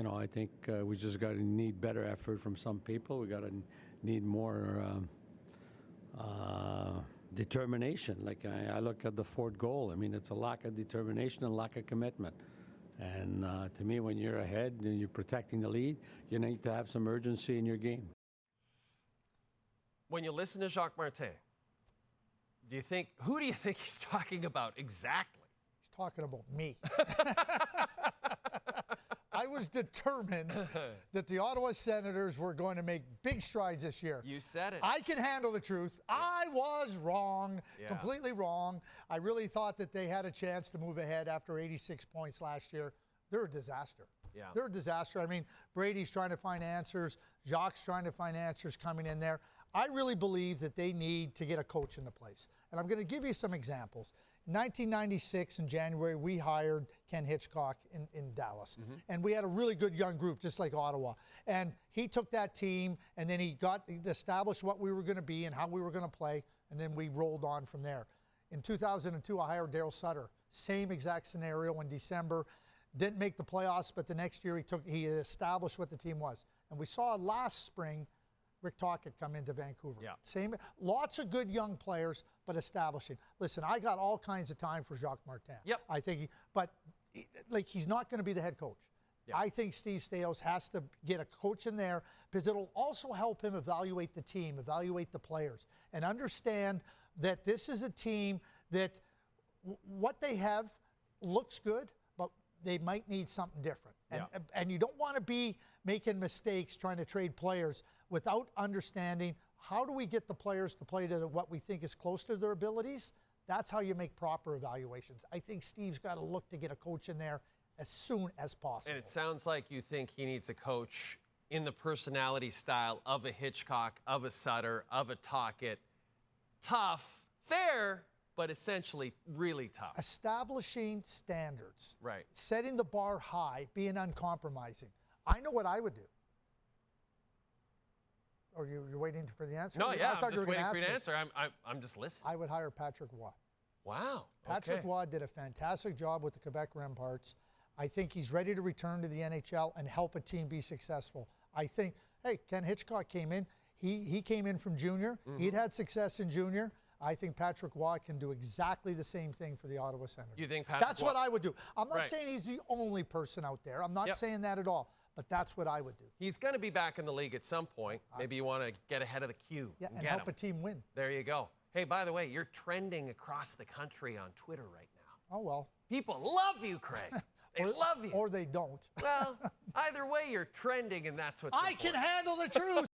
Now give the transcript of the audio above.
I think we just got to need better effort from some people. We got to need more determination. Like I look at the fourth goal. I mean, it's a lack of determination and lack of commitment. And to me, when you're ahead and you're protecting the lead, you need to have some urgency in your game. When you listen to Jacques Martin, who do you think he's talking about exactly? He's talking about me. I was determined that the Ottawa Senators were going to make big strides this year. You said it. I can handle the truth. Yeah. I was wrong, completely wrong. I really thought that they had a chance to move ahead after 86 points last year. They're a disaster. Yeah. They're a disaster. I mean, Brady's trying to find answers. Jacques trying to find answers coming in there. I really believe that they need to get a coach into place. And I'm going to give you some examples. In 1996, in January, we hired Ken Hitchcock in Dallas. Mm-hmm. And we had a really good young group, just like Ottawa. And he took that team, and then he established what we were going to be and how we were going to play, and then we rolled on from there. In 2002, I hired Daryl Sutter. Same exact scenario in December. Didn't make the playoffs, but the next year he established what the team was. And we saw last spring Rick Tocchet come into Vancouver. Yeah. Same, lots of good young players, but establishing. Listen, I got all kinds of time for Jacques Martin. Yep. I think, he's not going to be the head coach. Yep. I think Steve Staios has to get a coach in there because it'll also help him evaluate the team, evaluate the players, and understand that this is a team that what they have looks good, but they might need something different. And you don't want to be making mistakes trying to trade players without understanding how do we get the players to play to what we think is close to their abilities. That's how you make proper evaluations. I think Steve's got to look to get a coach in there as soon as possible. And it sounds like you think he needs a coach in the personality style of a Hitchcock, of a Sutter, of a Tocchet. Tough, fair, but essentially really tough. Establishing standards. Right. Setting the bar high, being uncompromising. I know what I would do. Or you're waiting for the answer? No, yeah, I thought I'm just waiting for you to answer. I'm just listening. I would hire Patrick Roy. Wow. Patrick Roy did a fantastic job with the Quebec Remparts. I think he's ready to return to the NHL and help a team be successful. I think, Ken Hitchcock came in. He came in from junior. Mm-hmm. He'd had success in junior. I think Patrick Roy can do exactly the same thing for the Ottawa Senators. You think Patrick That's what I would do. I'm not right. saying he's the only person out there. I'm not saying that at all. But that's what I would do. He's going to be back in the league at some point. Maybe you want to get ahead of the queue. Yeah, and help a team win. There you go. Hey, by the way, you're trending across the country on Twitter right now. Oh, well. People love you, Craig. They love you. Or they don't. Well, either way, you're trending, and that's what's I can handle the truth.